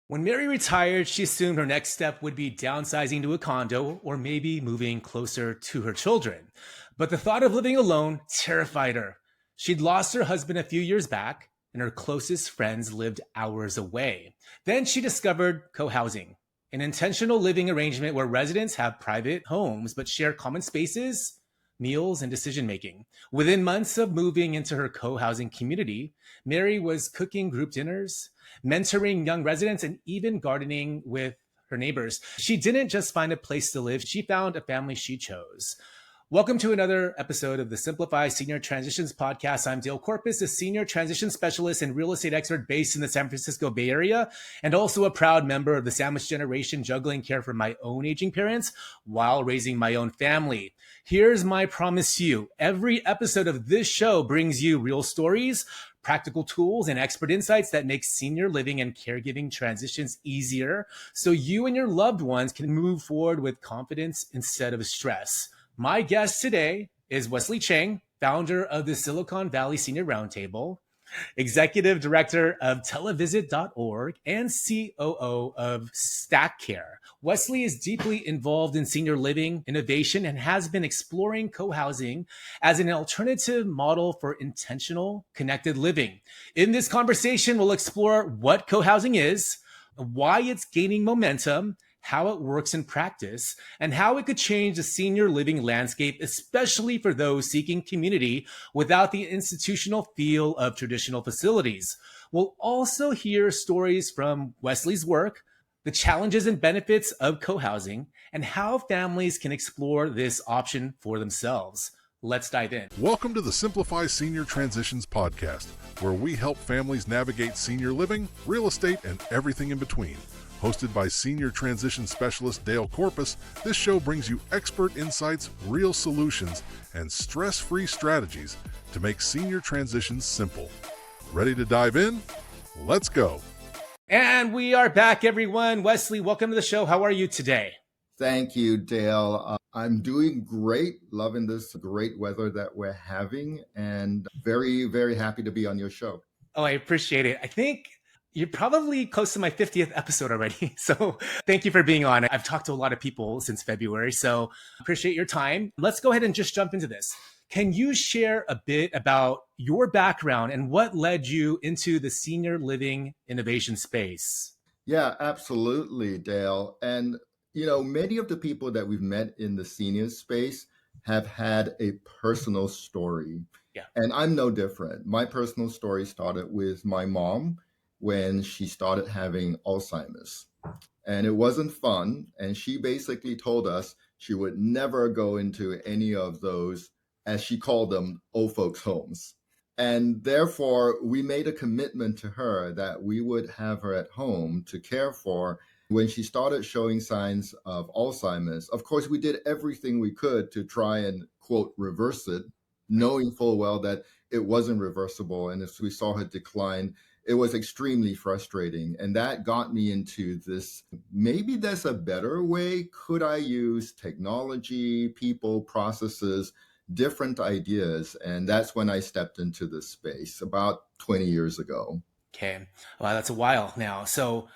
When Mary retired, she assumed her next step would be downsizing to a condo or maybe moving closer to her children. But the thought of living alone terrified her. She'd lost her husband a few years back, and her closest friends lived hours away. Then she discovered co housing, an intentional living arrangement where residents have private homes but share common spaces, meals, and decision making. Within months of moving into her co housing community, Mary was cooking group dinners, mentoring young residents, and even gardening with her neighbors. She didn't just find a place to live, she found a family she chose. Welcome to another episode of the Simplify Senior Transitions podcast. I'm Dale Corpus, a senior transition specialist and real estate expert based in the San Francisco Bay Area, and also a proud member of the sandwich generation, juggling care for my own aging parents while raising my own family. Here's my promise to you. Every episode of this show brings you real stories, practical tools, and expert insights that make senior living and caregiving transitions easier so you and your loved ones can move forward with confidence instead of stress. My guest today is Wesley Cheng, founder of the Silicon Valley Senior Roundtable, executive director of televisit.org, and COO of Stack Care. Wesley is deeply involved in senior living innovation and has been exploring co-housing as an alternative model for intentional connected living. In this conversation, we'll explore what co-housing is, why it's gaining momentum, how it works in practice, and how it could change the senior living landscape, especially for those seeking community without the institutional feel of traditional facilities. We'll also hear stories from Wesley's work, the challenges and benefits of co-housing, and how families can explore this option for themselves. Let's dive in. Welcome to the Simplify Senior Transitions podcast, where we help families navigate senior living, real estate, and everything in between. Hosted by Senior Transition Specialist Dale Corpus, this show brings you expert insights, real solutions, and stress-free strategies to make senior transitions simple. Ready to dive in? Let's go. And we are back, everyone. Wesley, welcome to the show. How are you today? Thank you, Dale. I'm doing great, loving this great weather that we're having, and very, very happy to be on your show. Oh, I appreciate it. I think you're probably close to my 50th episode already. So thank you for being on. I've talked to a lot of people since February, so appreciate your time. Let's go ahead and just jump into this. Can you share a bit about your background and what led you into the senior living innovation space? Yeah, absolutely, Dale. And, many of the people that we've met in the senior space have had a personal story. Yeah. And I'm no different. My personal story started with my mom when she started having Alzheimer's. And it wasn't fun. And she basically told us she would never go into any of those, as she called them, old folks' homes. And therefore, we made a commitment to her that we would have her at home to care for. When she started showing signs of Alzheimer's, of course, we did everything we could to try and, quote, reverse it, knowing full well that it wasn't reversible. And as we saw her decline, it was extremely frustrating. And that got me into this, maybe there's a better way. Could I use technology, people, processes, different ideas? And that's when I stepped into this space about 20 years ago. Okay. Wow, that's a while now. So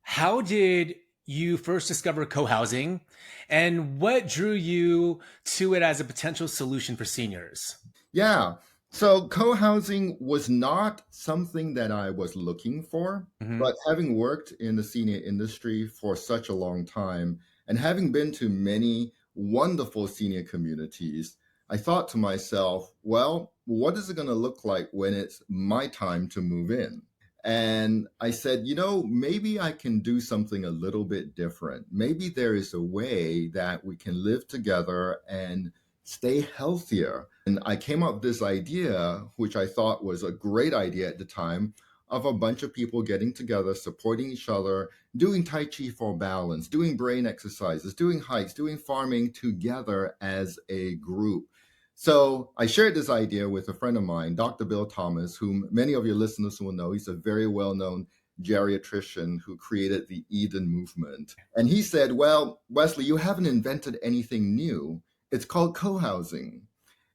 how did you first discover co-housing, and what drew you to it as a potential solution for seniors? Yeah. So co-housing was not something that I was looking for, but having worked in the senior industry for such a long time and having been to many wonderful senior communities, I thought to myself, well, what is it going to look like when it's my time to move in? And I said, maybe I can do something a little bit different. Maybe there is a way that we can live together and stay healthier. And I came up with this idea, which I thought was a great idea at the time, of a bunch of people getting together, supporting each other, doing Tai Chi for balance, doing brain exercises, doing hikes, doing farming together as a group. So I shared this idea with a friend of mine, Dr. Bill Thomas, whom many of your listeners will know. He's a very well-known geriatrician who created the Eden movement. And he said, well, Wesley, you haven't invented anything new. It's called co-housing.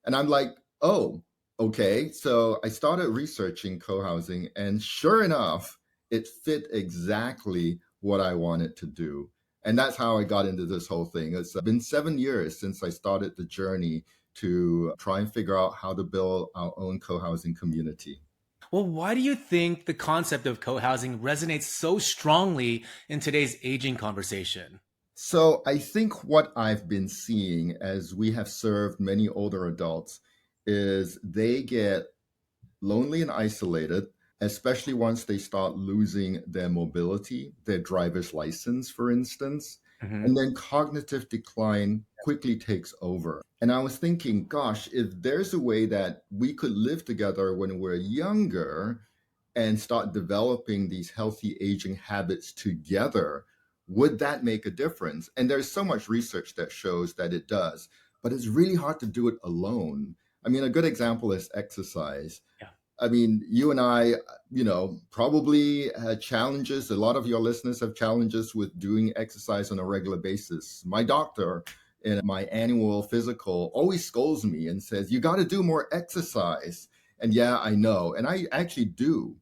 And I'm like, oh, okay. So I started researching co-housing, and sure enough, it fit exactly what I wanted to do. And that's how I got into this whole thing. It's been 7 years since I started the journey to try and figure out how to build our own co-housing community. Well, why do you think the concept of co-housing resonates so strongly in today's aging conversation? So I think what I've been seeing as we have served many older adults is they get lonely and isolated, especially once they start losing their mobility, their driver's license, for instance. Hmm. And then cognitive decline quickly takes over. And I was thinking, gosh, if there's a way that we could live together when we're younger and start developing these healthy aging habits together, would that make a difference? And there's so much research that shows that it does, but it's really hard to do it alone. I mean, a good example is exercise. Yeah. I mean, you and I, probably had challenges. A lot of your listeners have challenges with doing exercise on a regular basis. My doctor in my annual physical always scolds me and says, you got to do more exercise. And yeah, I know. And I actually do.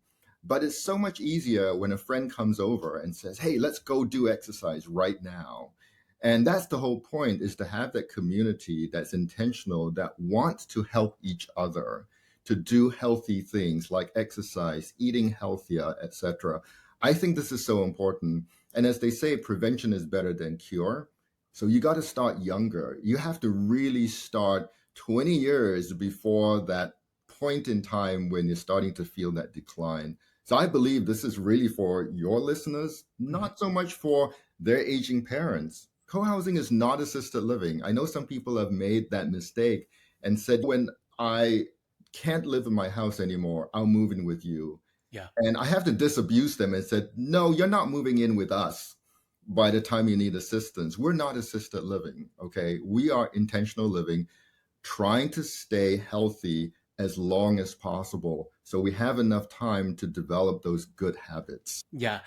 But it's so much easier when a friend comes over and says, hey, let's go do exercise right now. And that's the whole point, is to have that community that's intentional, that wants to help each other to do healthy things like exercise, eating healthier, etc. I think this is so important. And as they say, prevention is better than cure. So you got to start younger. You have to really start 20 years before that point in time when you're starting to feel that decline. So I believe this is really for your listeners, not so much for their aging parents. Co-housing is not assisted living. I know some people have made that mistake and said, when I can't live in my house anymore, I'll move in with you. Yeah. And I have to disabuse them and said, no, you're not moving in with us by the time you need assistance. We're not assisted living, okay? We are intentional living, trying to stay healthy as long as possible so we have enough time to develop those good habits. Yeah.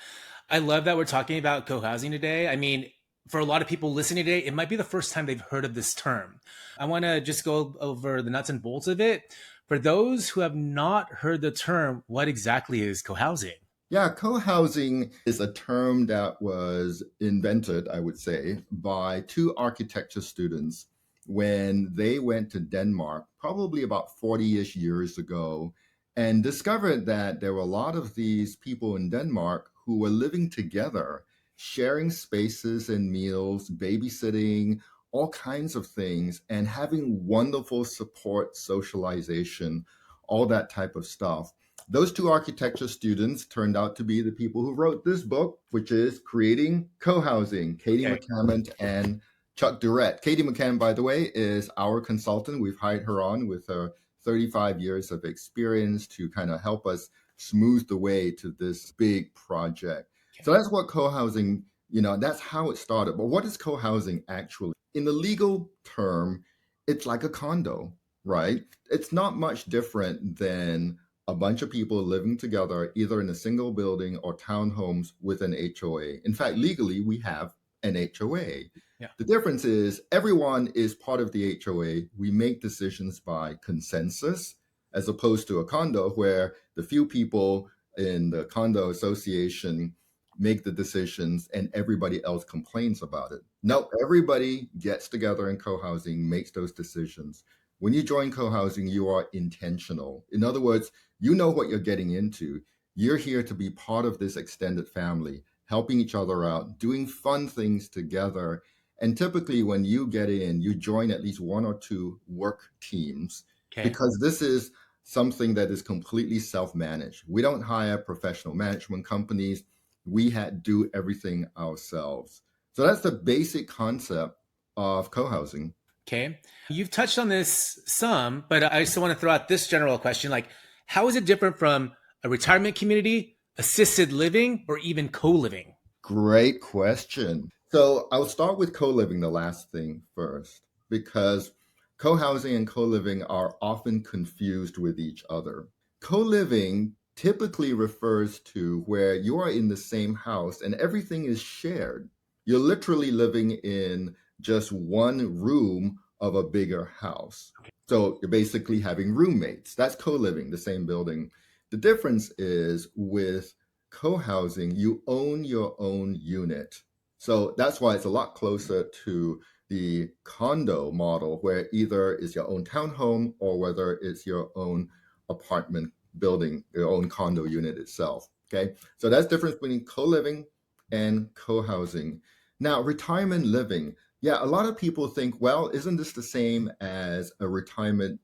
I love that we're talking about co-housing today. I mean, for a lot of people listening today, it might be the first time they've heard of this term. I want to just go over the nuts and bolts of it. For those who have not heard the term, what exactly is co-housing? Yeah, co-housing is a term that was invented, I would say, by two architecture students when they went to Denmark, probably about 40-ish years ago, and discovered that there were a lot of these people in Denmark who were living together, sharing spaces and meals, babysitting, all kinds of things, and having wonderful support, socialization, all that type of stuff. Those two architecture students turned out to be the people who wrote this book, which is Creating Co-Housing, Katie Okay. McCammond and Chuck Durrett. Katie McCammond, by the way, is our consultant. We've hired her on with her 35 years of experience to kind of help us smooth the way to this big project. Okay. So that's what co-housing, that's how it started. But what is co-housing actually? In the legal term, it's like a condo, right? It's not much different than a bunch of people living together, either in a single building or townhomes with an HOA. In fact, legally, we have an HOA. Yeah. The difference is everyone is part of the HOA. We make decisions by consensus, as opposed to a condo where the few people in the condo association make the decisions and everybody else complains about it. No, everybody gets together in co-housing, makes those decisions. When you join co-housing, you are intentional. In other words, you know what you're getting into. You're here to be part of this extended family, helping each other out, doing fun things together. And typically when you get in, you join at least one or two work teams, Okay. because this is something that is completely self-managed. We don't hire professional management companies. We do everything ourselves. So that's the basic concept of co-housing. Okay. You've touched on this some, but I still want to throw out this general question. Like, how is it different from a retirement community, assisted living, or even co-living? Great question. So I'll start with co-living, the last thing first, because co-housing and co-living are often confused with each other. Co-living typically refers to where you are in the same house and everything is shared. You're literally living in just one room of a bigger house. So you're basically having roommates. That's co-living, the same building. The difference is with co-housing, you own your own unit. So that's why it's a lot closer to the condo model, where either it's your own townhome or whether it's your own apartment building, your own condo unit itself. Okay, so that's the difference between co-living and co-housing. Now, retirement living. Yeah, a lot of people think, well, isn't this the same as a retirement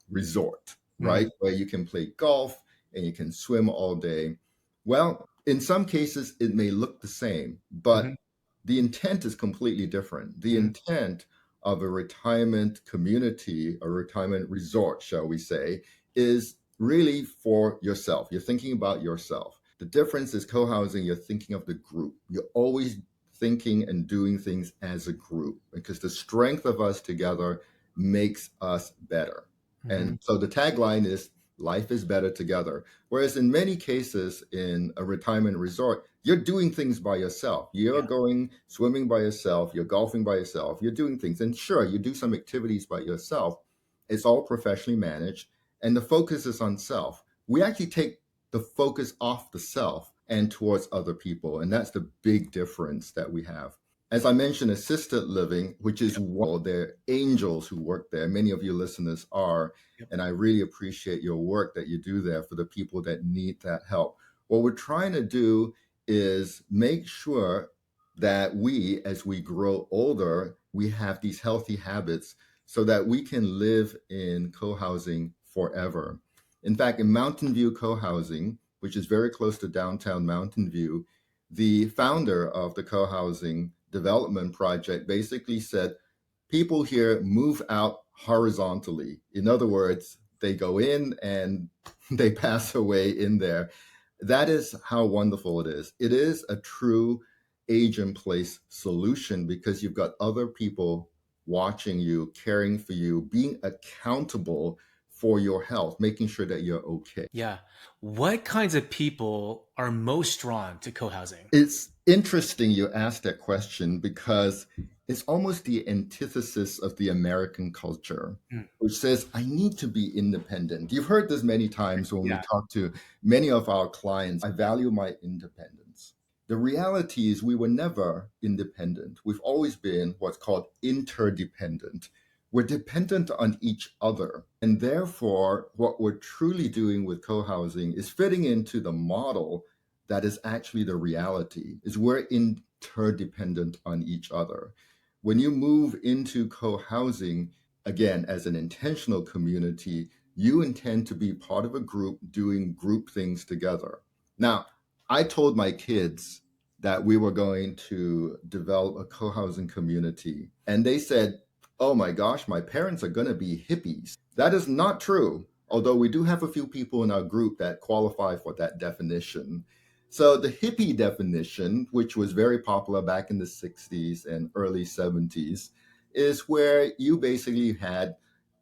resort, right? Where you can play golf and you can swim all day. Well, in some cases, it may look the same, but the intent is completely different. The intent of a retirement community, a retirement resort, shall we say, is really for yourself. You're thinking about yourself. The difference is co-housing, you're thinking of the group. You're always thinking and doing things as a group because the strength of us together makes us better. And so the tagline is life is better together. Whereas in many cases in a retirement resort, you're doing things by yourself. You're going swimming by yourself. You're golfing by yourself. You're doing things. And sure, you do some activities by yourself. It's all professionally managed. And the focus is on self. We actually take the focus off the self and towards other people. And that's the big difference that we have. As I mentioned, assisted living, which is there are angels who work there. Many of you listeners are. And I really appreciate your work that you do there for the people that need that help. What we're trying to do is make sure that we, as we grow older, we have these healthy habits so that we can live in co-housing forever. In fact, in Mountain View Co-housing, which is very close to downtown Mountain View, the founder of the co-housing development project basically said, people here move out horizontally. In other words, they go in and they pass away in there. That is how wonderful it is. It is a true age and place solution because you've got other people watching you, caring for you, being accountable for your health, making sure that you're okay. Yeah. What kinds of people are most drawn to co-housing? It's interesting you asked that question because it's almost the antithesis of the American culture, which says, I need to be independent. You've heard this many times when we talk to many of our clients. I value my independence. The reality is we were never independent. We've always been what's called interdependent. We're dependent on each other. And therefore, what we're truly doing with co-housing is fitting into the model that is actually the reality, is we're interdependent on each other. When you move into co-housing, again, as an intentional community, you intend to be part of a group doing group things together. Now, I told my kids that we were going to develop a co-housing community, and they said, oh my gosh, my parents are going to be hippies. That is not true, although we do have a few people in our group that qualify for that definition. So the hippie definition, which was very popular back in the 60s and early 70s, is where you basically had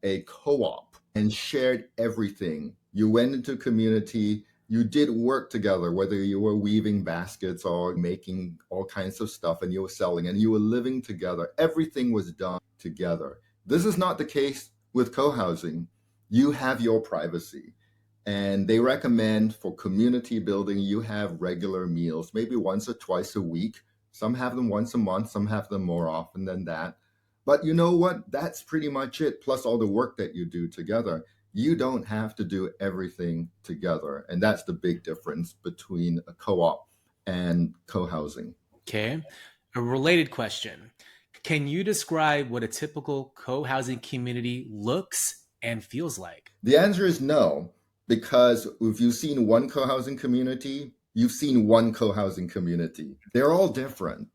a co-op and shared everything. You went into a community, you did work together, whether you were weaving baskets or making all kinds of stuff and you were selling and you were living together. Everything was done together. This is not the case with co-housing. You have your privacy. And they recommend for community building, you have regular meals, maybe once or twice a week. Some have them once a month, some have them more often than that. But you know what? That's pretty much it. Plus all the work that you do together. You don't have to do everything together. And that's the big difference between a co-op and co-housing. Okay. A related question. Can you describe what a typical co-housing community looks and feels like? The answer is no, because if you've seen one co-housing community, you've seen one co-housing community. They're all different.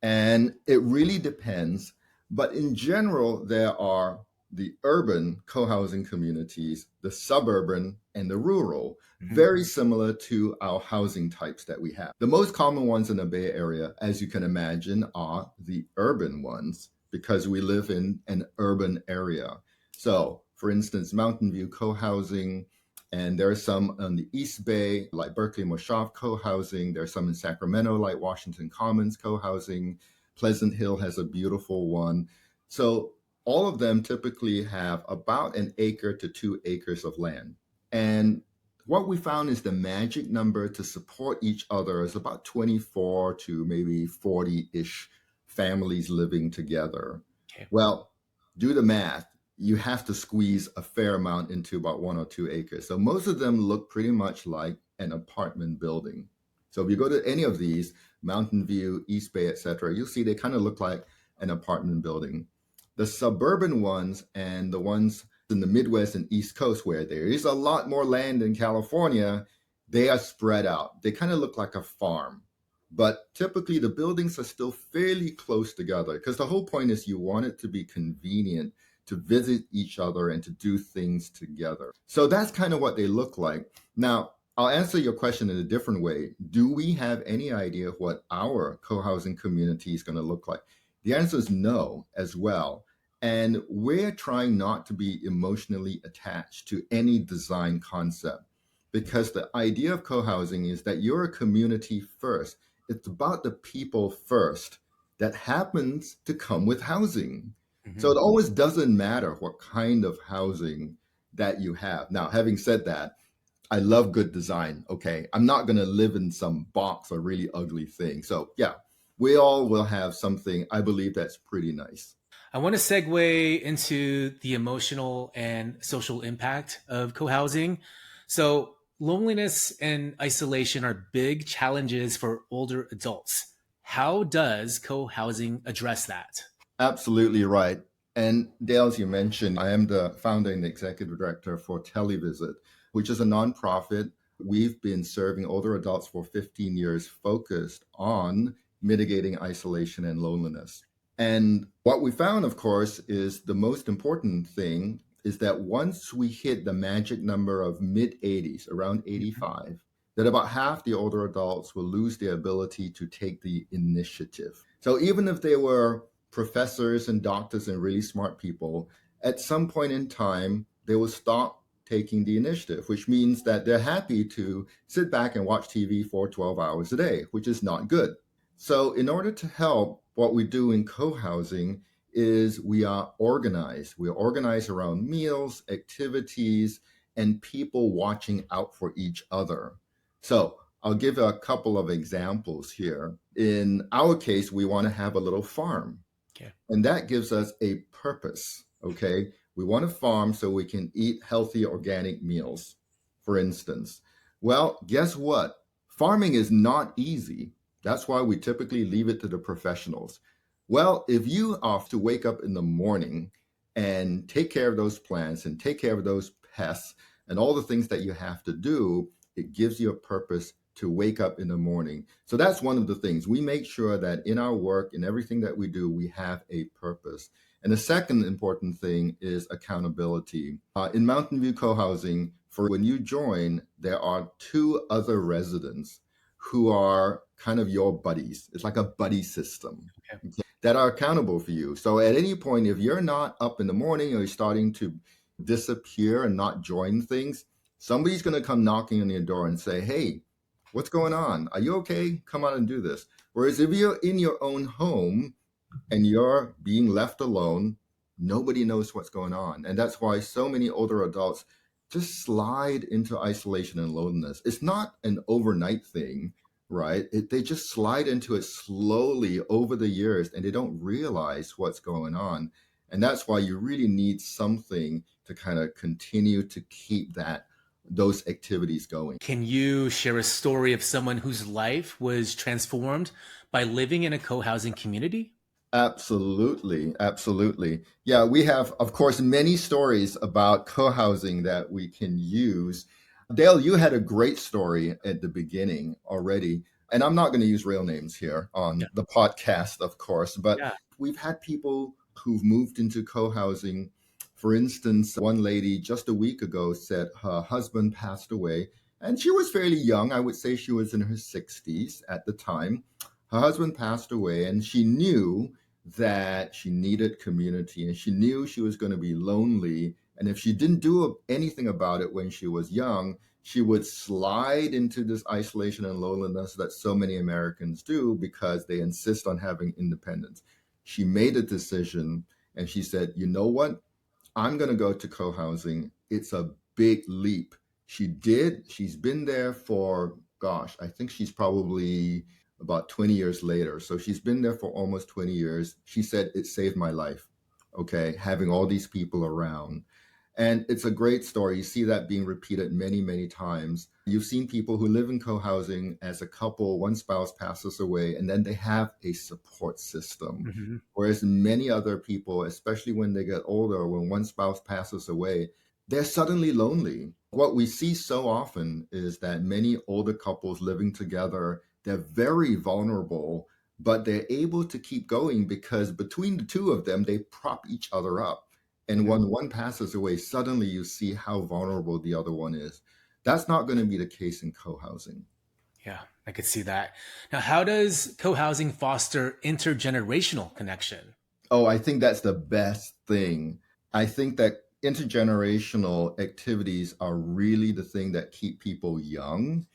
And it really depends. But in general, there are the urban co-housing communities, the suburban, and the rural, very similar to our housing types that we have. The most common ones in the Bay Area, as you can imagine, are the urban ones because we live in an urban area. So, for instance, Mountain View co-housing, and there are some on the East Bay, like Berkeley Moshav co-housing. There's some in Sacramento, like Washington Commons co-housing. Pleasant Hill has a beautiful one. So all of them typically have about 1 acre to 2 acres of land. And What we found is the magic number to support each other is about 24 to maybe 40-ish families living together. Okay. Well, do the math. You have to squeeze a fair amount into about 1 or 2 acres. So most of them look pretty much like an apartment building. So if you go to any of these, Mountain View, East Bay, etc., you'll see they kind of look like an apartment building. The suburban ones and the ones in the Midwest and East Coast, where there is a lot more land in California, they are spread out. They kind of look like a farm. But typically the buildings are still fairly close together because the whole point is you want it to be convenient to visit each other and to do things together. So that's kind of what they look like. Now, I'll answer your question in a different way. Do we have any idea what our co-housing community is going to look like? The answer is no as well. And we're trying not to be emotionally attached to any design concept because the idea of co-housing is that you're a community first. It's about the people first that happens to come with housing. So it always doesn't matter what kind of housing that you have. Now, having said that, I love good design. Okay. I'm not going to live in some box or really ugly thing. So yeah, we all will have something, I believe, that's pretty nice. I want to segue into the emotional and social impact of co-housing. So, loneliness and isolation are big challenges for older adults. How does co-housing address that? Absolutely right. And Dale, as you mentioned, I am the founder and executive director for Televisit, which is a nonprofit. We've been serving older adults for 15 years, focused on mitigating isolation and loneliness. And what we found, of course, is the most important thing is that once we hit the magic number of mid 80s, around 85, that about half the older adults will lose their ability to take the initiative. So even if they were professors and doctors and really smart people, at some point in time, they will stop taking the initiative, which means that they're happy to sit back and watch TV for 12 hours a day, which is not good. So in order to help, what we do in co-housing is we are organized. We are organized around meals, activities, and people watching out for each other. So I'll give a couple of examples here. In our case, we want to have a little farm. Okay. And that gives us a purpose, okay? We want to farm so we can eat healthy organic meals, for instance. Well, guess what? Farming is not easy. That's why we typically leave it to the professionals. Well, if you have to wake up in the morning and take care of those plants and take care of those pests and all the things that you have to do, it gives you a purpose to wake up in the morning. So that's one of the things. We make sure that in our work, in everything that we do, we have a purpose. And the second important thing is accountability. In Mountain View Co-housing, for when you join, there are 2 other residents who are kind of your buddies. It's like a buddy system. Okay. That are accountable for you. So at any point, if you're not up in the morning or you're starting to disappear and not join things, somebody's going to come knocking on your door and say, hey, what's going on? Are you okay? Come out and do this. Whereas if you're in your own home and you're being left alone, nobody knows what's going on. And that's why so many older adults just slide into isolation and loneliness. It's not an overnight thing, right? They just slide into it slowly over the years and they don't realize what's going on. And that's why you really need something to kind of continue to keep those activities going. Can you share a story of someone whose life was transformed by living in a co-housing community? Absolutely. Absolutely. Yeah, we have, of course, many stories about co-housing that we can use. Dale, you had a great story at the beginning already. And I'm not going to use real names here on the podcast, of course, but we've had people who've moved into co-housing. For instance, one lady just a week ago said her husband passed away, and she was fairly young. I would say she was in her 60s at the time. Her husband passed away, and she knew that she needed community, and she knew she was going to be lonely. And if she didn't do anything about it when she was young, she would slide into this isolation and loneliness that so many Americans do because they insist on having independence. She made a decision and she said, you know what? I'm going to go to co-housing. It's a big leap She did. She's been there for, gosh, I think she's probably about 20 years later. So she's been there for almost 20 years. She said, it saved my life. Okay. Having all these people around. And it's a great story. You see that being repeated many, many times. You've seen people who live in co-housing as a couple, one spouse passes away, and then they have a support system. Mm-hmm. Whereas many other people, especially when they get older, when one spouse passes away, they're suddenly lonely. What we see so often is that many older couples living together, they're very vulnerable, but they're able to keep going because between the two of them, they prop each other up. And when one passes away, suddenly you see how vulnerable the other one is. That's not going to be the case in co-housing. Yeah, I could see that. Now, how does co-housing foster intergenerational connection? Oh, I think that's the best thing. I think that intergenerational activities are really the thing that keep people young.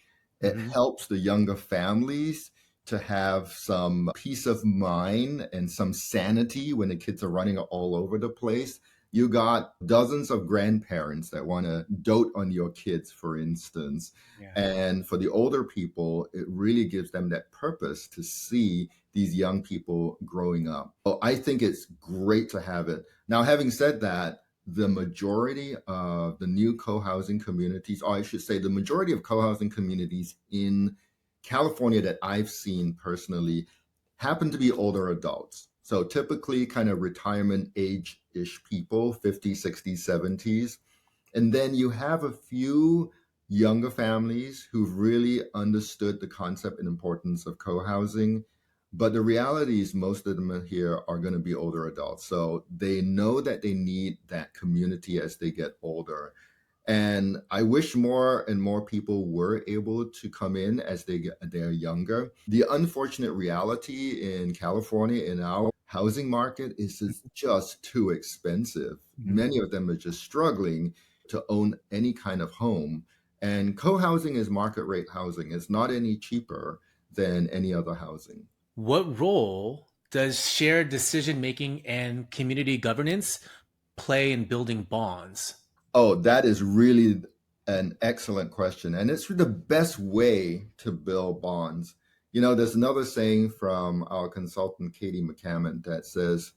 It helps the younger families to have some peace of mind and some sanity when the kids are running all over the place. You got dozens of grandparents that want to dote on your kids, for instance. Yeah. And for the older people, it really gives them that purpose to see these young people growing up. So I think it's great to have it. Now, having said that, the majority of the new co-housing communities, or I should say the majority of co-housing communities in California that I've seen personally happen to be older adults. So typically kind of retirement age-ish people, 50s, 60s, 70s. And then you have a few younger families who've really understood the concept and importance of co-housing. But the reality is most of them here are going to be older adults. So they know that they need that community as they get older. And I wish more and more people were able to come in as they're younger. The unfortunate reality in California, in our housing market, is it's just too expensive. Many of them are just struggling to own any kind of home. And co-housing is market rate housing. It's not any cheaper than any other housing. What role does shared decision making and community governance play in building bonds? Oh, that is really an excellent question. And it's the best way to build bonds. You know, there's another saying from our consultant, Katie McCammon, that says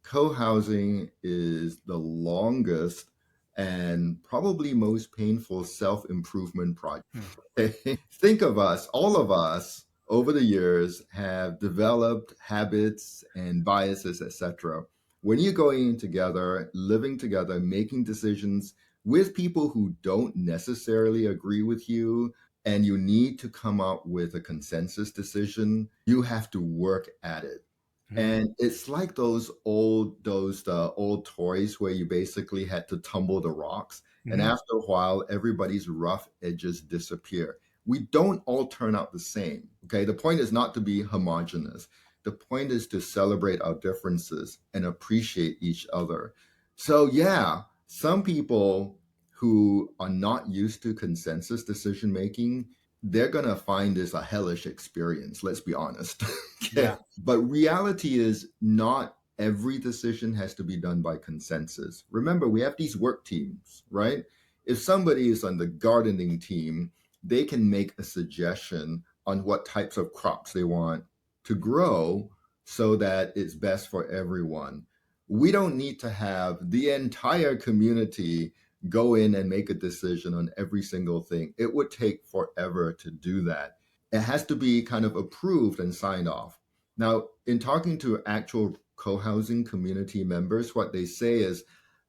co-housing is the longest and probably most painful self-improvement project. Think of us, all of us over the years have developed habits and biases, etc. When you're going together, living together, making decisions with people who don't necessarily agree with you, and you need to come up with a consensus decision, you have to work at it. And it's like those old toys where you basically had to tumble the rocks. And after a while, everybody's rough edges disappear. We don't all turn out the same. Okay. The point is not to be homogenous. The point is to celebrate our differences and appreciate each other. So yeah, some people who are not used to consensus decision making, they're going to find this a hellish experience. Let's be honest. Okay. Yeah. But reality is not every decision has to be done by consensus. Remember, we have these work teams, right? If somebody is on the gardening team, they can make a suggestion on what types of crops they want to grow so that it's best for everyone. We don't need to have the entire community go in and make a decision on every single thing. It would take forever to do that. It has to be kind of approved and signed off. Now, in talking to actual co-housing community members, what they say is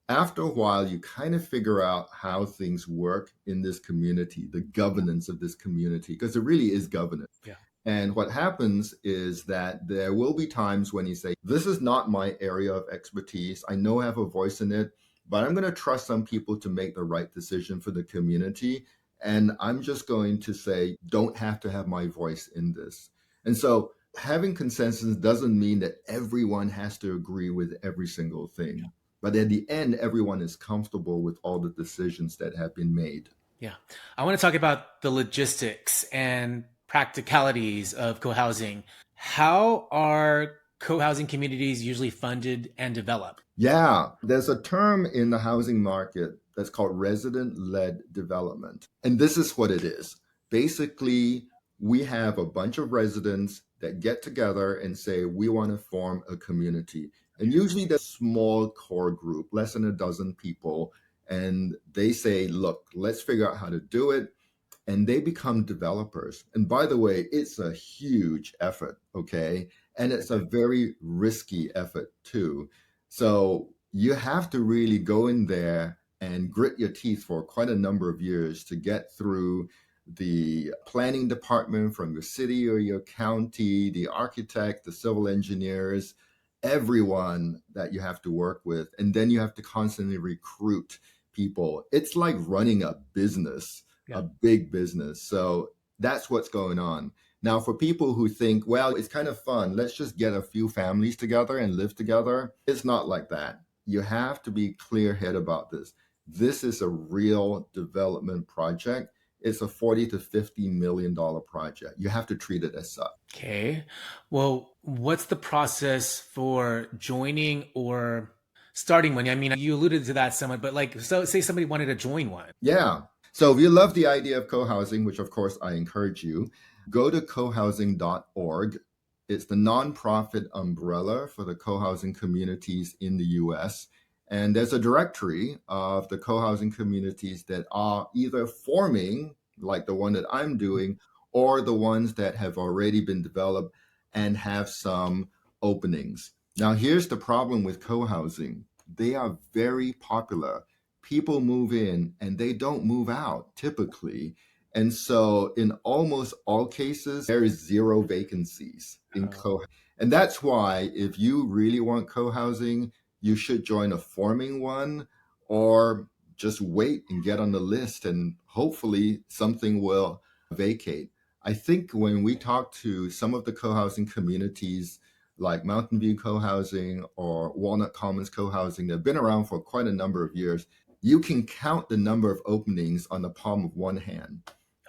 after a while, you kind of figure out how things work in this community, the governance of this community, because it really is governance. Yeah. And what happens is that there will be times when you say, this is not my area of expertise. I know I have a voice in it, but I'm going to trust some people to make the right decision for the community. And I'm just going to say, don't have to have my voice in this. And so having consensus doesn't mean that everyone has to agree with every single thing. Yeah. But at the end, everyone is comfortable with all the decisions that have been made. Yeah. I want to talk about the logistics and practicalities of co-housing. How are co-housing communities usually funded and developed? Yeah, there's a term in the housing market that's called resident-led development. And this is what it is. Basically, we have a bunch of residents that get together and say, we want to form a community. And usually there's a small core group, less than a dozen people. And they say, look, let's figure out how to do it. And they become developers. And by the way, it's a huge effort, okay? And it's a very risky effort too. So you have to really go in there and grit your teeth for quite a number of years to get through the planning department from your city or your county, the architect, the civil engineers, everyone that you have to work with. And then you have to constantly recruit people. It's like running a business, a big business. So that's what's going on. Now, for people who think, well, it's kind of fun, let's just get a few families together and live together. It's not like that. You have to be clear-headed about this. This is a real development project. It's a $40 to $50 million project. You have to treat it as such. Okay. Well, what's the process for joining or starting one? I mean, you alluded to that somewhat, but like, so say somebody wanted to join one. Yeah. So if you love the idea of co-housing, which of course I encourage you, go to cohousing.org. It's the nonprofit umbrella for the co-housing communities in the US. And there's a directory of the co-housing communities that are either forming, like the one that I'm doing, or the ones that have already been developed and have some openings. Now, here's the problem with co-housing. They are very popular. People move in and they don't move out typically. And so in almost all cases, there is zero vacancies in co-housing. And that's why if you really want co-housing, you should join a forming one or just wait and get on the list and hopefully something will vacate. I think when we talk to some of the co-housing communities like Mountain View Co-housing or Walnut Commons Co-housing, they've been around for quite a number of years. You can count the number of openings on the palm of one hand.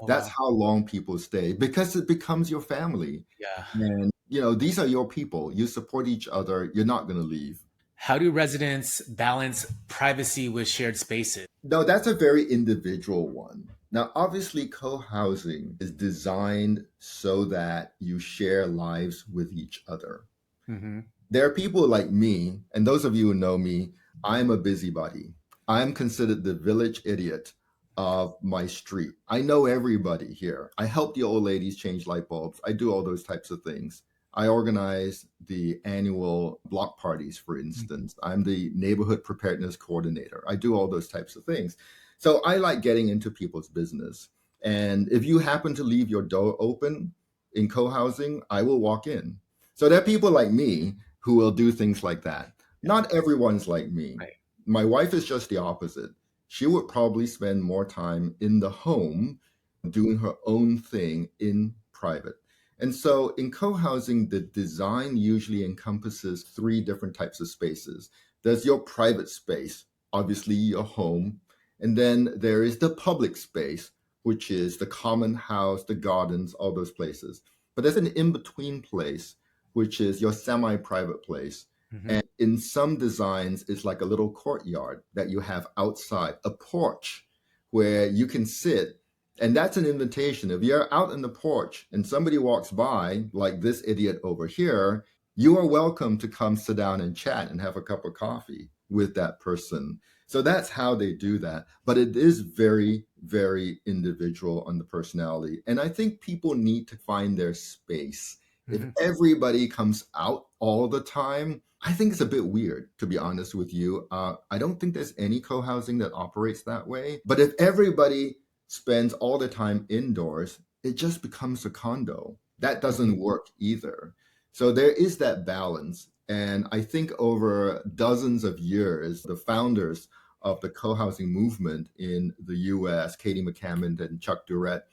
That's how long people stay because it becomes your family. Yeah. And, you know, these are your people. You support each other. You're not going to leave. How do residents balance privacy with shared spaces? No, that's a very individual one. Now, obviously, co-housing is designed so that you share lives with each other. Mm-hmm. There are people like me, and those of you who know me, I'm a busybody. I'm considered the village idiot of my street. I know everybody here. I help the old ladies change light bulbs. I do all those types of things. I organize the annual block parties, for instance. I'm the neighborhood preparedness coordinator. I do all those types of things. So I like getting into people's business. And if you happen to leave your door open in co-housing, I will walk in. So there are people like me who will do things like that. Not everyone's like me. Right. My wife is just the opposite. She would probably spend more time in the home doing her own thing in private. And so in co-housing, the design usually encompasses three different types of spaces. There's your private space, obviously your home. And then there is the public space, which is the common house, the gardens, all those places. But there's an in-between place, which is your semi-private place. Mm-hmm. And in some designs, it's like a little courtyard that you have outside, a porch where you can sit. And that's an invitation. If you're out in the porch and somebody walks by, like this idiot over here, you are welcome to come sit down and chat and have a cup of coffee with that person. So that's how they do that. But it is very, very individual on the personality. And I think people need to find their space. Mm-hmm. If everybody comes out all the time, I think it's a bit weird, to be honest with you. I don't think there's any co-housing that operates that way. But if everybody spends all the time indoors, it just becomes a condo. That doesn't work either. So there is that balance. And I think over dozens of years, the founders of the co-housing movement in the US, Katie McCammond and Chuck Durrett,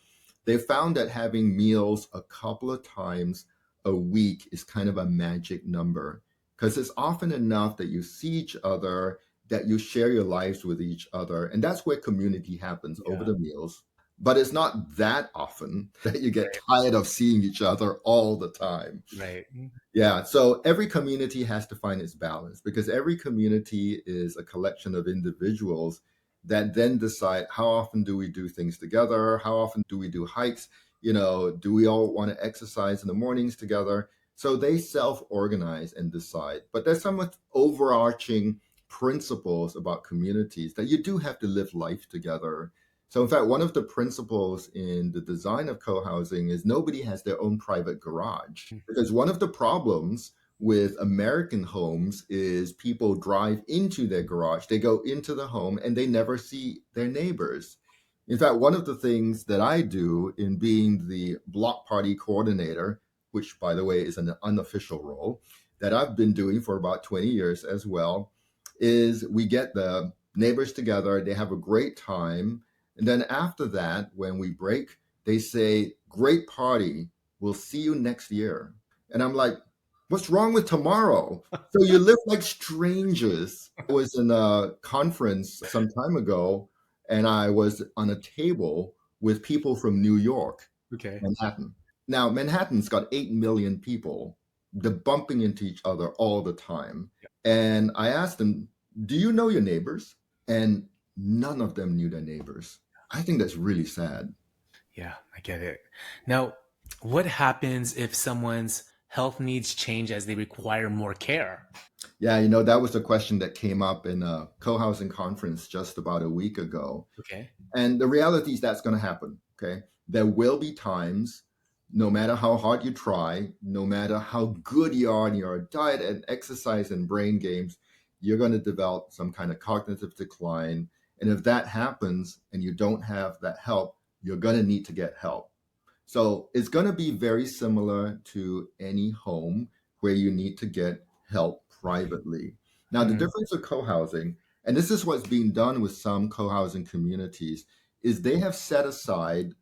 they found that having meals a couple of times a week is kind of a magic number because it's often enough that you see each other, that you share your lives with each other. And that's where community happens over the meals. But it's not that often that you get tired of seeing each other all the time. Right. Yeah. So every community has to find its balance because every community is a collection of individuals that then decide how often do we do things together? How often do we do hikes? Do we all want to exercise in the mornings together? So they self-organize and decide. But there's some overarching principles about communities that you do have to live life together. So in fact, one of the principles in the design of co-housing is nobody has their own private garage. Because one of the problems with American homes is people drive into their garage, they go into the home and they never see their neighbors. In fact, one of the things that I do in being the block party coordinator, which by the way is an unofficial role that I've been doing for about 20 years as well, is we get the neighbors together, they have a great time. And then after that, when we break, they say, "Great party, we'll see you next year." And I'm like, what's wrong with tomorrow? So you live like strangers. I was in a conference some time ago, and I was on a table with people from New York, Okay. Manhattan. Now, Manhattan's got 8 million people. They're bumping into each other all the time. And I asked them, do you know your neighbors? And none of them knew their neighbors. I think that's really sad. Yeah, I get it. Now, what happens if someone's health needs change as they require more care? Yeah, that was a question that came up in a co-housing conference just about a week ago. Okay. And the reality is that's going to happen. Okay. There will be times, no matter how hard you try, no matter how good you are in your diet and exercise and brain games, you're going to develop some kind of cognitive decline. And if that happens and you don't have that help, you're going to need to get help. So it's going to be very similar to any home where you need to get help privately. Now, the difference with co-housing, and this is what's being done with some co-housing communities, is they have set aside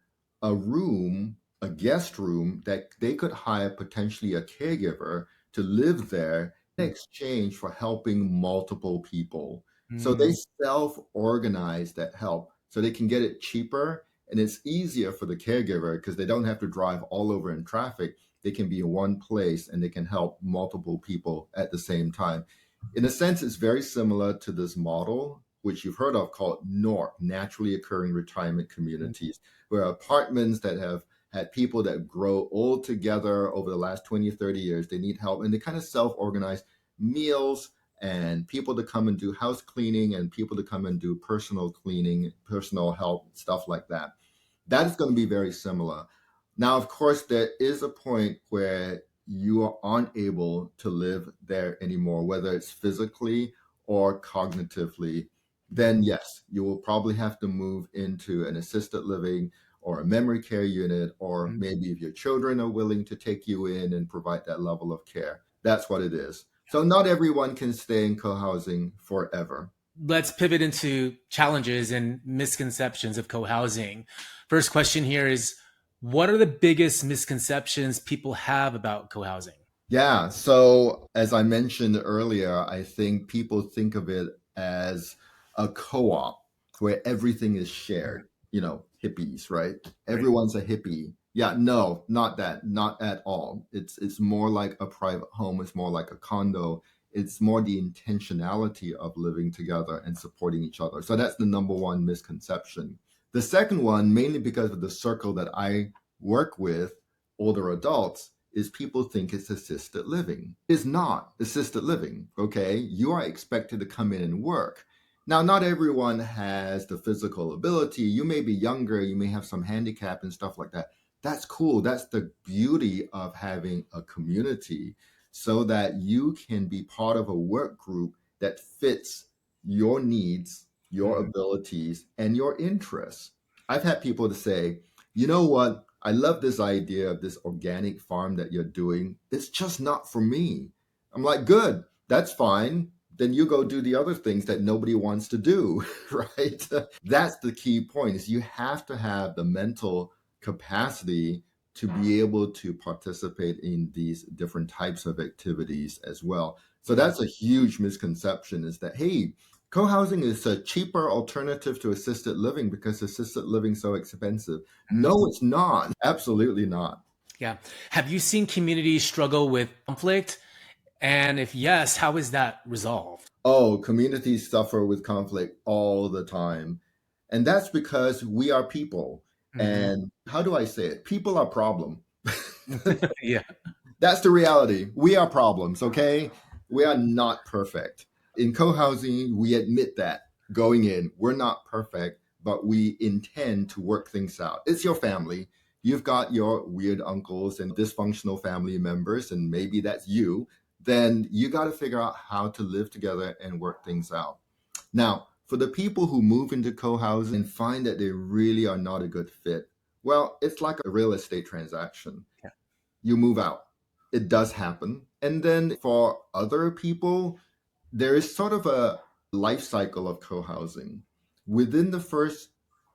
a room, a guest room, that they could hire potentially a caregiver to live there in exchange for helping multiple people. So they self-organize that help so they can get it cheaper, and it's easier for the caregiver because they don't have to drive all over in traffic. They can be in one place and they can help multiple people at the same time. In a sense, it's very similar to this model, which you've heard of, called NORC, Naturally Occurring Retirement Communities, where apartments that have had people that grow old together over the last 20 or 30 years, they need help, and they kind of self-organize meals and people to come and do house cleaning and people to come and do personal cleaning, personal help, stuff like that. That is going to be very similar. Now, of course, there is a point where you aren't able to live there anymore, whether it's physically or cognitively. Then yes, you will probably have to move into an assisted living or a memory care unit, or maybe if your children are willing to take you in and provide that level of care. That's what it is. So not everyone can stay in co-housing forever. Let's pivot into challenges and misconceptions of co-housing. First question here is, what are the biggest misconceptions people have about co-housing? Yeah, so as I mentioned earlier, I think people think of it as a co-op where everything is shared, hippies, right? Everyone's a hippie. Yeah, no, not that, not at all. It's more like a private home, it's more like a condo. It's more the intentionality of living together and supporting each other. So that's the number one misconception. The second one, mainly because of the circle that I work with, older adults, is people think it's assisted living. It's not assisted living, okay? You are expected to come in and work. Now, not everyone has the physical ability. You may be younger, you may have some handicap and stuff like that. That's cool. That's the beauty of having a community, so that you can be part of a work group that fits your needs, your abilities, and your interests. I've had people to say, you know what? I love this idea of this organic farm that you're doing. It's just not for me. I'm like, good, that's fine. Then you go do the other things that nobody wants to do, right? That's the key point, is you have to have the mental capacity to be able to participate in these different types of activities as well. So that's a huge misconception, is that, hey, co-housing is a cheaper alternative to assisted living because assisted living is so expensive. No, it's not. Absolutely not. Yeah. Have you seen communities struggle with conflict? And if yes, how is that resolved? Oh, communities suffer with conflict all the time. And that's because we are people. Hmm. And how do I say it? People are problem. Yeah. That's the reality. We are problems, okay? We are not perfect. In co-housing, we admit that going in, we're not perfect, but we intend to work things out. It's your family. You've got your weird uncles and dysfunctional family members, and maybe that's you. Then you got to figure out how to live together and work things out. Now, for the people who move into co-housing and find that they really are not a good fit, well, it's like a real estate transaction. Yeah. You move out. It does happen. And then for other people, there is sort of a life cycle of co-housing. Within the first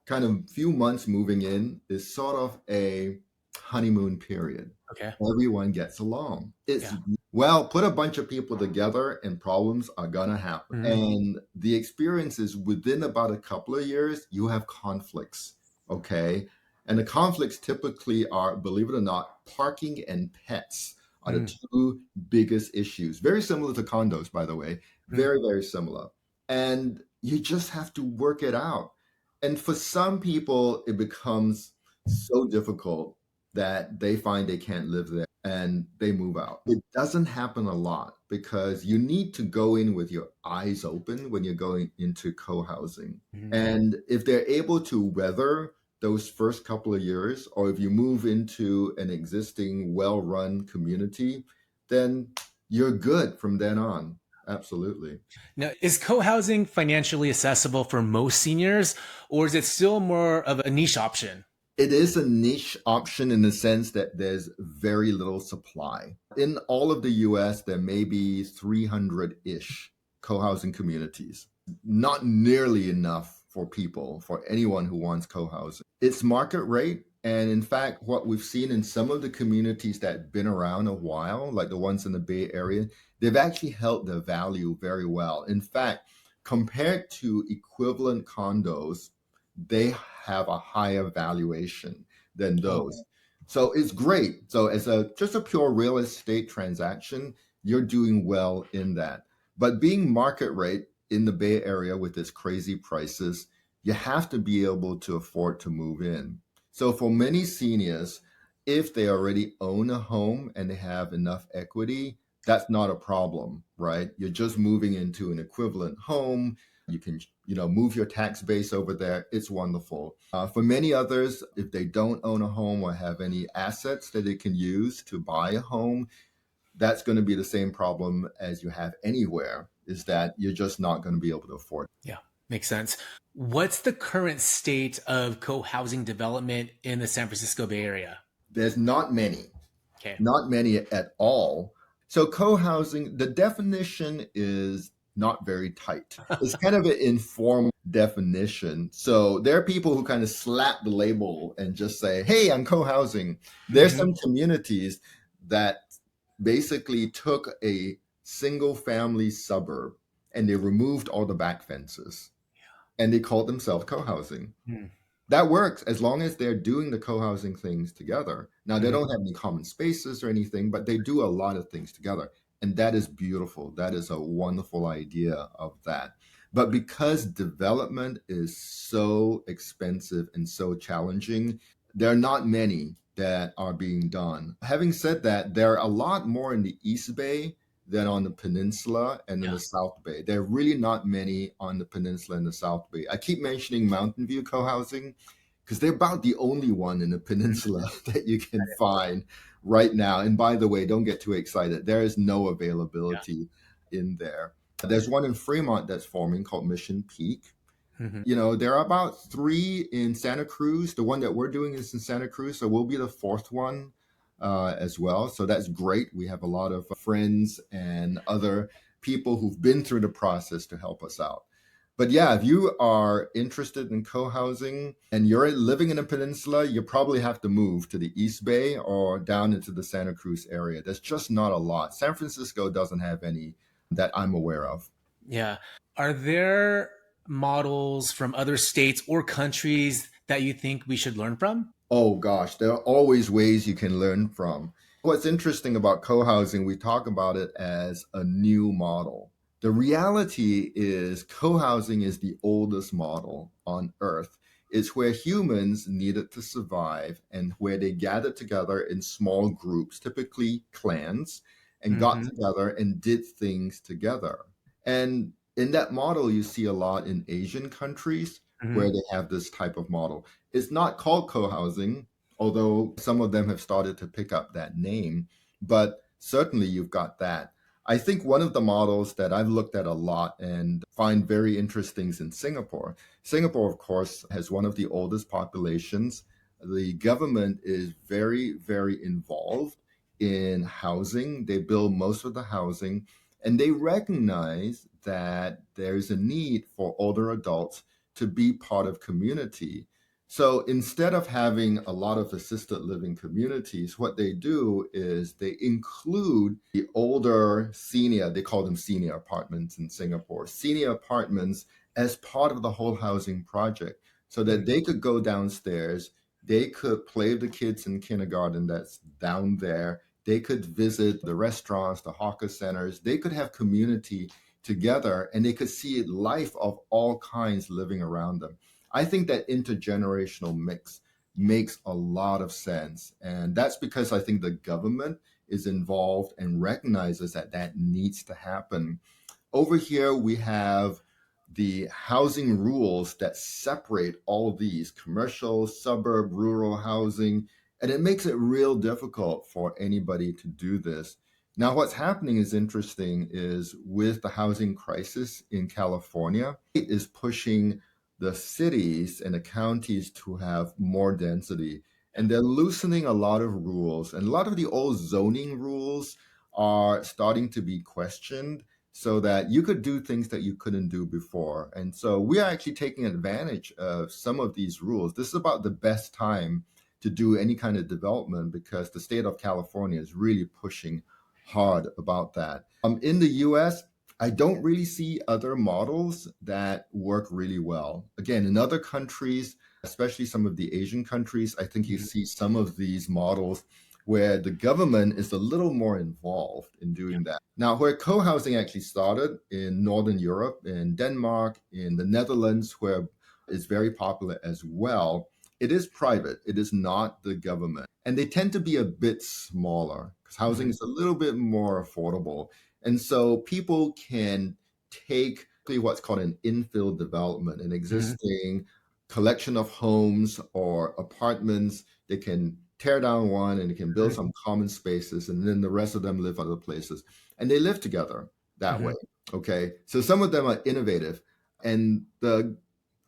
kind of few months moving in is sort of a honeymoon period. Okay. Everyone gets along. It's Yeah. well, put a bunch of people together and problems are gonna happen. Mhm. And the experience is within about a couple of years, you have conflicts. Okay. And the conflicts typically are, believe it or not, parking and pets are the Mm. two biggest issues. Very similar to condos, by the way. Mm. Very, very similar. And you just have to work it out. And for some people, it becomes so difficult that they find they can't live there and they move out. It doesn't happen a lot because you need to go in with your eyes open when you're going into co-housing. Mhm. And if they're able to weather those first couple of years, or if you move into an existing well-run community, then you're good from then on. Absolutely. Now, is co-housing financially accessible for most seniors, or is it still more of a niche option? It is a niche option in the sense that there's very little supply. In all of the US, there may be 300-ish co-housing communities. Not nearly enough for people, for anyone who wants co-housing. It's market rate. And in fact, what we've seen in some of the communities that have been around a while, like the ones in the Bay Area, they've actually held their value very well. In fact, compared to equivalent condos, they have a higher valuation than those. So it's great. So as a just a pure real estate transaction, you're doing well in that. But being market rate in the Bay Area with its crazy prices, you have to be able to afford to move in. So for many seniors, if they already own a home and they have enough equity, that's not a problem, right? You're just moving into an equivalent home. You can, move your tax base over there. It's wonderful. For many others, if they don't own a home or have any assets that they can use to buy a home, that's going to be the same problem as you have anywhere, is that you're just not going to be able to afford it. Yeah, makes sense. What's the current state of co-housing development in the San Francisco Bay Area? There's not many. Okay. Not many at all. So co-housing, the definition is not very tight. It's kind of an informal definition. So there are people who kind of slap the label and just say, hey, I'm co-housing. There's some communities that basically took a single family suburb and they removed all the back fences and they called themselves co-housing. Mhm. That works as long as they're doing the co-housing things together. Now, they Mhm. don't have any common spaces or anything, but they do a lot of things together. And that is beautiful. That is a wonderful idea of that. But because development is so expensive and so challenging, there are not many that are being done. Having said that, there are a lot more in the East Bay than on the peninsula and in Yeah. the South Bay. There are really not many on the peninsula and the South Bay. I keep mentioning Mountain View co-housing because they're about the only one in the peninsula that you can find right now. And by the way, don't get too excited. There is no availability in there. There's one in Fremont that's forming called Mission Peak. Mhm. There are about 3 in Santa Cruz. The one that we're doing is in Santa Cruz, so we'll be the 4th one as well. So that's great. We have a lot of friends and other people who've been through the process to help us out. But yeah, if you are interested in co-housing and you're living in a peninsula, you probably have to move to the East Bay or down into the Santa Cruz area. There's just not a lot. San Francisco doesn't have any that I'm aware of. Yeah. Are there models from other states or countries that you think we should learn from? Oh gosh, there are always ways you can learn from. What's interesting about co-housing, we talk about it as a new model. The reality is co-housing is the oldest model on earth. It's where humans needed to survive and where they gathered together in small groups, typically clans, and got Mm-hmm. together and did things together. And in that model, you see a lot in Asian countries Mm-hmm. where they have this type of model. It's not called co-housing, although some of them have started to pick up that name, but certainly you've got that. I think one of the models that I've looked at a lot and find very interesting is in Singapore. Singapore, of course, has one of the oldest populations. The government is very, very involved in housing. They build most of the housing, and they recognize that there's a need for older adults to be part of community. So instead of having a lot of assisted living communities, what they do is they include the older senior, they call them senior apartments in Singapore, senior apartments as part of the whole housing project so that they could go downstairs, they could play with the kids in kindergarten that's down there, they could visit the restaurants, the hawker centers, they could have community together and they could see life of all kinds living around them. I think that intergenerational mix makes a lot of sense. And that's because I think the government is involved and recognizes that that needs to happen. Over here, we have the housing rules that separate all these commercial, suburb, rural housing, and it makes it real difficult for anybody to do this. Now, what's happening is interesting is with the housing crisis in California, it is pushing the cities and the counties to have more density. And they're loosening a lot of rules. And a lot of the old zoning rules are starting to be questioned so that you could do things that you couldn't do before. And so we are actually taking advantage of some of these rules. This is about the best time to do any kind of development because the state of California is really pushing hard about that. In the US, I don't really see other models that work really well. Again, in other countries, especially some of the Asian countries, I think you see some of these models where the government is a little more involved in doing that. Now, where co-housing actually started in Northern Europe, in Denmark, in the Netherlands, where it's very popular as well, it is private. It is not the government. And they tend to be a bit smaller because housing is a little bit more affordable. And so people can take what's called an infill development, an existing collection of homes or apartments. They can tear down one and they can build some common spaces, and then the rest of them live other places. And they live together that way. Okay. So some of them are innovative, and the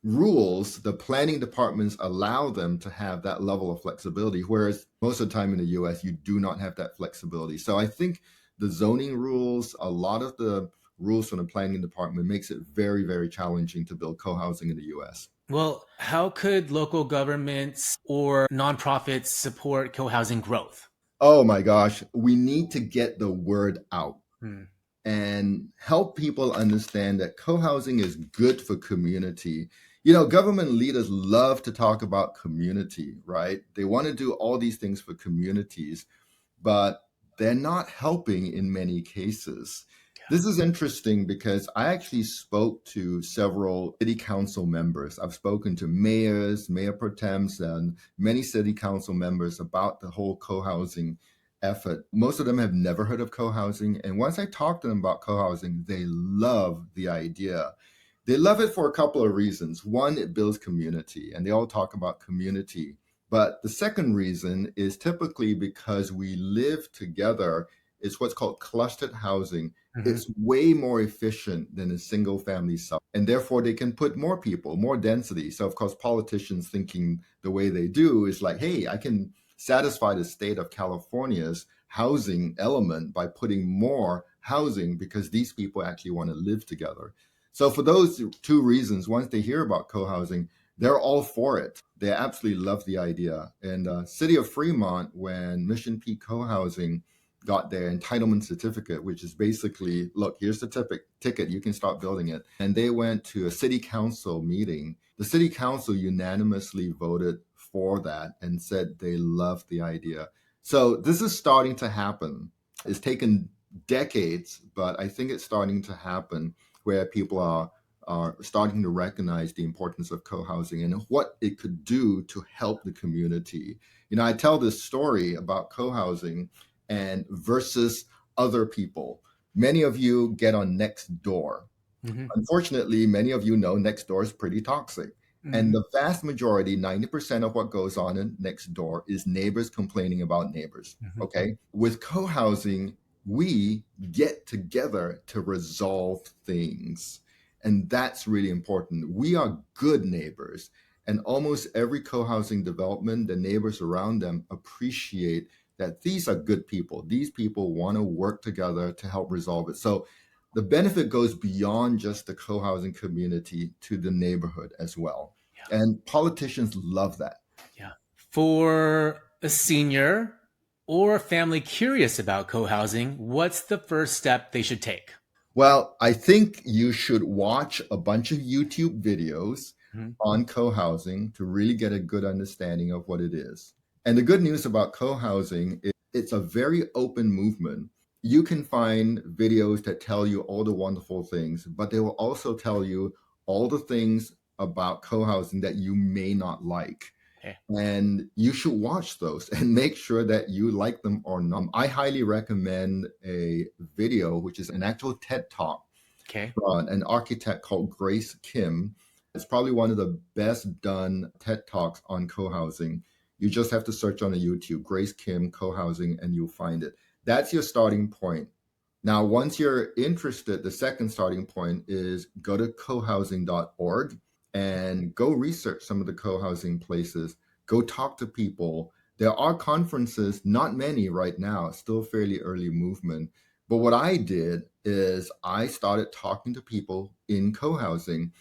rules, the planning departments allow them to have that level of flexibility, whereas most of the time in the US, you do not have that flexibility. So I think the zoning rules, a lot of the rules from the planning department makes it very, very challenging to build co-housing in the US. Well, how could local governments or nonprofits support co-housing growth? Oh my gosh, we need to get the word out Hmm. and help people understand that co-housing is good for community. You know, government leaders love to talk about community, right? They want to do all these things for communities, but they're not helping in many cases. This is interesting because I actually spoke to several city council members. I've spoken to mayors, mayor pro tems, and many city council members about the whole co-housing effort. Most of them have never heard of co-housing. And once I talked to them about co-housing, they love the idea. They love it for a couple of reasons. One, it builds community, and they all talk about community. But the second reason is typically because we live together. It's what's called clustered housing. It's way more efficient than a single family sub. And therefore, they can put more people, more density. So, of course, politicians thinking the way they do is like, hey, I can satisfy the state of California's housing element by putting more housing because these people actually want to live together. So for those two reasons, once they hear about co-housing, they're all for it. They absolutely love the idea. And City of Fremont, when Mission Peak Co-housing got their entitlement certificate, which is basically, look, here's the ticket, you can start building it. And they went to a city council meeting. The city council unanimously voted for that and said they loved the idea. So this is starting to happen. It's taken decades, but I think it's starting to happen where people are starting to recognize the importance of co-housing and what it could do to help the community. I tell this story about co-housing and versus other people. Many of you get on Nextdoor. Mm-hmm. Unfortunately, many of you know Nextdoor is pretty toxic. Mm-hmm. And the vast majority, 90% of what goes on in Nextdoor is neighbors complaining about neighbors. Mm-hmm. Okay. With co-housing, we get together to resolve things. And that's really important. We are good neighbors. And almost every co-housing development, the neighbors around them appreciate that these are good people. These people want to work together to help resolve it. So the benefit goes beyond just the co-housing community to the neighborhood as well. Yeah. And politicians love that. Yeah. For a senior or a family curious about co-housing, what's the first step they should take? Well, I think you should watch a bunch of YouTube videos Mm-hmm. on co-housing to really get a good understanding of what it is. And the good news about co-housing is it's a very open movement. You can find videos that tell you all the wonderful things, but they will also tell you all the things about co-housing that you may not like. Okay. And you should watch those and make sure that you like them or not. I highly recommend a video, which is an actual TED Talk Okay. from an architect called Grace Kim. It's probably one of the best done TED Talks on co-housing. You just have to search on YouTube, Grace Kim co-housing, and you'll find it. That's your starting point. Now, once you're interested, the second starting point is go to cohousing.org and go research some of the co-housing places. Go talk to people. There are conferences, not many right now, still fairly early movement. But what I did is I started talking to people in co-housing.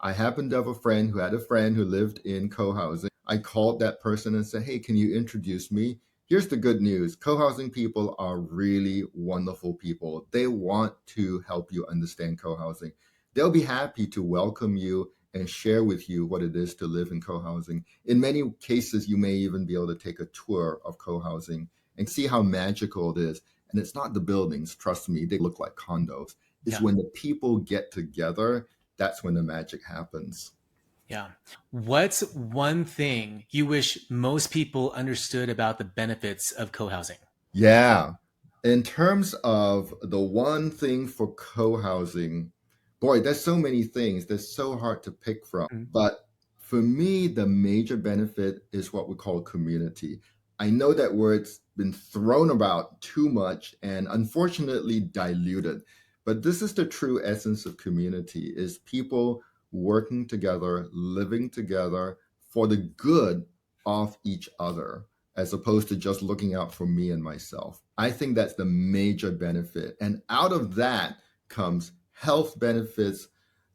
I happened to have a friend who had a friend who lived in co-housing. I called that person and said, hey, can you introduce me? Here's the good news. Co-housing people are really wonderful people. They want to help you understand co-housing. They'll be happy to welcome you and share with you what it is to live in co-housing. In many cases, you may even be able to take a tour of co-housing and see how magical it is. And it's not the buildings, trust me, they look like condos. It's when the people get together, that's when the magic happens. Yeah. What's one thing you wish most people understood about the benefits of co-housing? Yeah. In terms of the one thing for co-housing, boy, there's so many things. They're so hard to pick from. Mm-hmm. But for me, the major benefit is what we call community. I know that word's been thrown about too much and unfortunately diluted. But this is the true essence of community, is people working together, living together for the good of each other, as opposed to just looking out for me and myself. I think that's the major benefit. And out of that comes health benefits,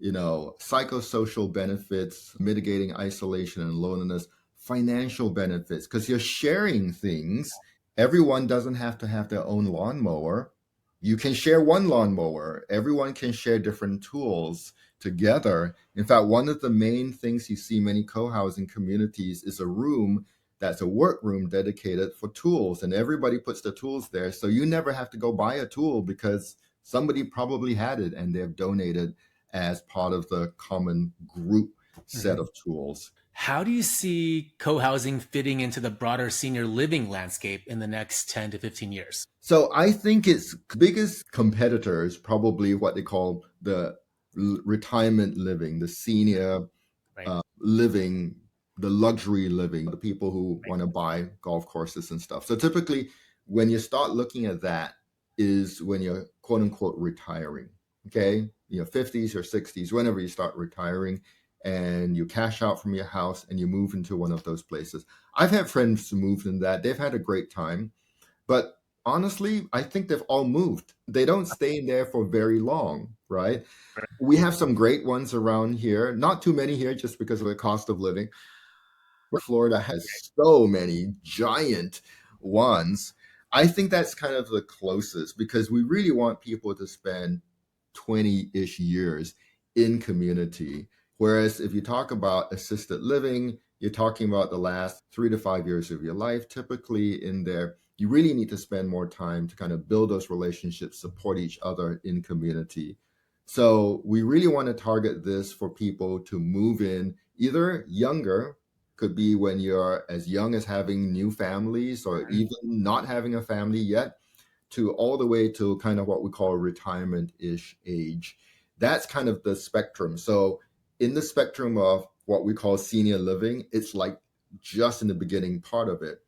psychosocial benefits, mitigating isolation and loneliness, financial benefits, because you're sharing things. Everyone doesn't have to have their own lawnmower. You can share one lawnmower. Everyone can share different tools together. In fact, one of the main things you see many co-housing communities is a room that's a workroom dedicated for tools, and everybody puts their tools there. So you never have to go buy a tool because somebody probably had it and they've donated as part of the common group set of tools. How do you see co-housing fitting into the broader senior living landscape in the next 10 to 15 years? So I think its biggest competitor is probably what they call the retirement living, the senior living, the luxury living, the people who want to buy golf courses and stuff. So typically when you start looking at that is when you're quote unquote retiring, okay? 50s or 60s, whenever you start retiring and you cash out from your house and you move into one of those places. I've had friends who moved in that. They've had a great time. But honestly, I think they've all moved. They don't stay in there for very long, right? We have some great ones around here. Not too many here just because of the cost of living. Florida has so many giant ones. I think that's kind of the closest because we really want people to spend 20-ish years in community. Whereas if you talk about assisted living, you're talking about the last 3 to 5 years of your life, typically in there. you really need to spend more time to kind of build those relationships, support each other in community. So we really want to target this for people to move in either younger, could be when you're as young as having new families or even not having a family yet, to all the way to kind of what we call retirement-ish age. That's kind of the spectrum. So in the spectrum of what we call senior living, it's like just in the beginning part of it.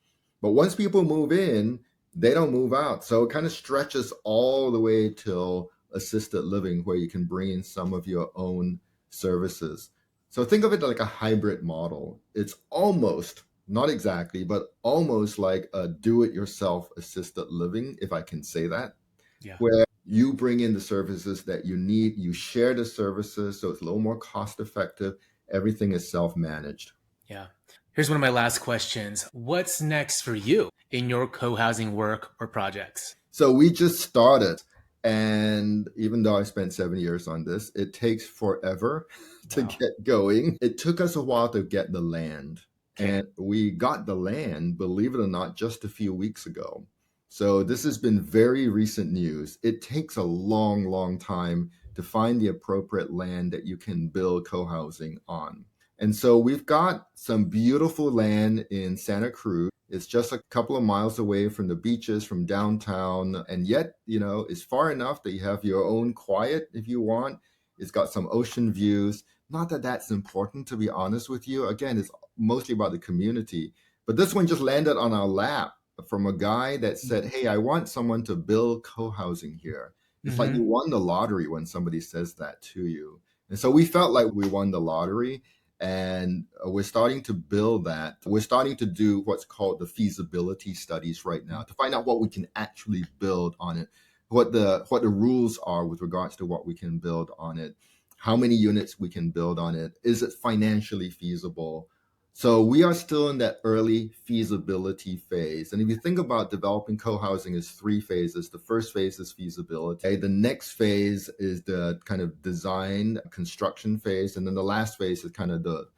But once people move in, they don't move out. So it kind of stretches all the way till assisted living, where you can bring in some of your own services. So think of it like a hybrid model. It's almost, not exactly, but almost like a do-it-yourself assisted living, if I can say that, where you bring in the services that you need, you share the services, so it's a little more cost effective. Everything is self-managed. Yeah. Here's one of my last questions. What's next for you in your co-housing work or projects? So we just started. And even though I spent 7 years on this, it takes forever to get going. It took us a while to get the land. And we got the land, believe it or not, just a few weeks ago. So this has been very recent news. It takes a long, long time to find the appropriate land that you can build co-housing on. And so we've got some beautiful land in Santa Cruz. It's just a couple of miles away from the beaches, from downtown. And yet, it's far enough that you have your own quiet if you want. It's got some ocean views. Not that that's important, to be honest with you. Again, it's mostly about the community. But this one just landed on our lap from a guy that said, hey, I want someone to build co-housing here. It's like you won the lottery when somebody says that to you. And so we felt like we won the lottery. And we're starting to build that. We're starting to do what's called the feasibility studies right now to find out what we can actually build on it, what the rules are with regards to what we can build on it, how many units we can build on it, is it financially feasible? So we are still in that early feasibility phase. And if you think about developing co-housing as 3 phases, the first phase is feasibility. The next phase is the kind of design construction phase. And then the last phase is kind of the,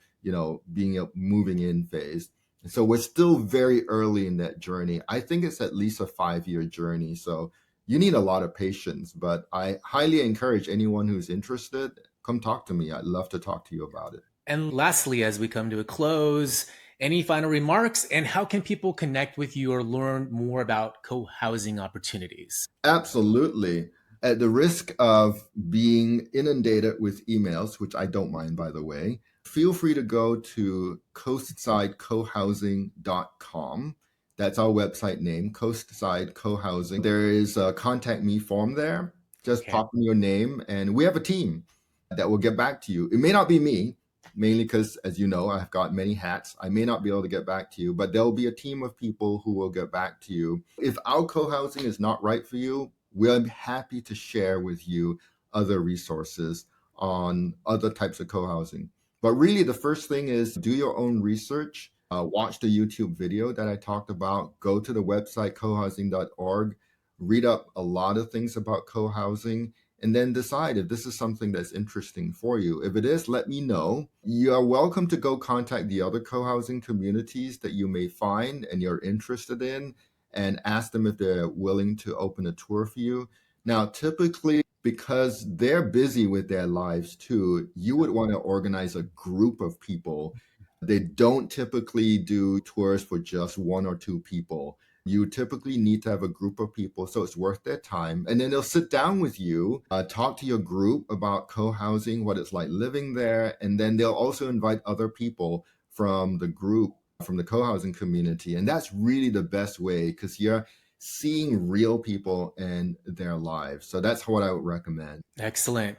being a moving in phase. And so we're still very early in that journey. I think it's at least a 5-year journey. So you need a lot of patience, but I highly encourage anyone who's interested, come talk to me. I'd love to talk to you about it. And lastly, as we come to a close, any final remarks, and how can people connect with you or learn more about co-housing opportunities? Absolutely. At the risk of being inundated with emails, which I don't mind, by the way, feel free to go to coastsidecohousing.com. That's our website name, Coastside Co-housing. There is a contact me form there. Just pop in your name, and we have a team that will get back to you. It may not be me, mainly because, as you know, I've got many hats. I may not be able to get back to you, but there'll be a team of people who will get back to you. If our co-housing is not right for you, we're happy to share with you other resources on other types of co-housing. But really, the first thing is do your own research. Watch the YouTube video that I talked about. Go to the website, cohousing.org. Read up a lot of things about co-housing, and then decide if this is something that's interesting for you. If it is, let me know. You are welcome to go contact the other co-housing communities that you may find and you're interested in, and ask them if they're willing to open a tour for you. Now, typically, because they're busy with their lives too, you would want to organize a group of people. They don't typically do tours for just 1 or 2 people. You typically need to have a group of people, so it's worth their time. And then they'll sit down with you, talk to your group about co-housing, what it's like living there. And then they'll also invite other people from the group, from the co-housing community. And that's really the best way, because you're seeing real people and their lives. So that's what I would recommend. Excellent.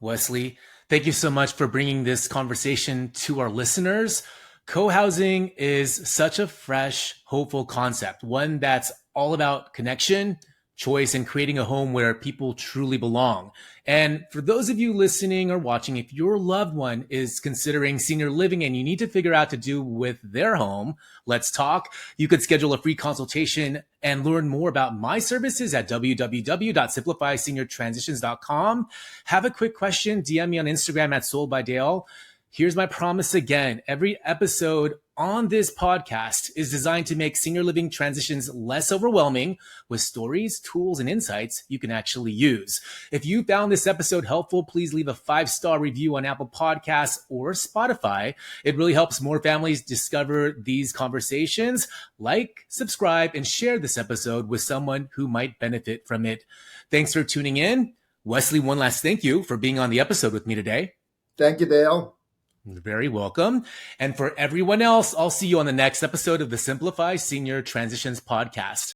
Wesley, thank you so much for bringing this conversation to our listeners. Co-housing is such a fresh, hopeful concept, one that's all about connection, choice, and creating a home where people truly belong. And for those of you listening or watching, if your loved one is considering senior living and you need to figure out to do with their home, let's talk. You could schedule a free consultation and learn more about my services at www.simplifyseniortransitions.com. Have a quick question, DM me on Instagram at SoulByDale. Here's my promise again. Every episode on this podcast is designed to make senior living transitions less overwhelming with stories, tools, and insights you can actually use. If you found this episode helpful, please leave a 5-star review on Apple Podcasts or Spotify. It really helps more families discover these conversations. Like, subscribe, and share this episode with someone who might benefit from it. Thanks for tuning in. Wesley, one last thank you for being on the episode with me today. Thank you, Dale. You're very welcome. And for everyone else, I'll see you on the next episode of the Simplify Senior Transitions podcast.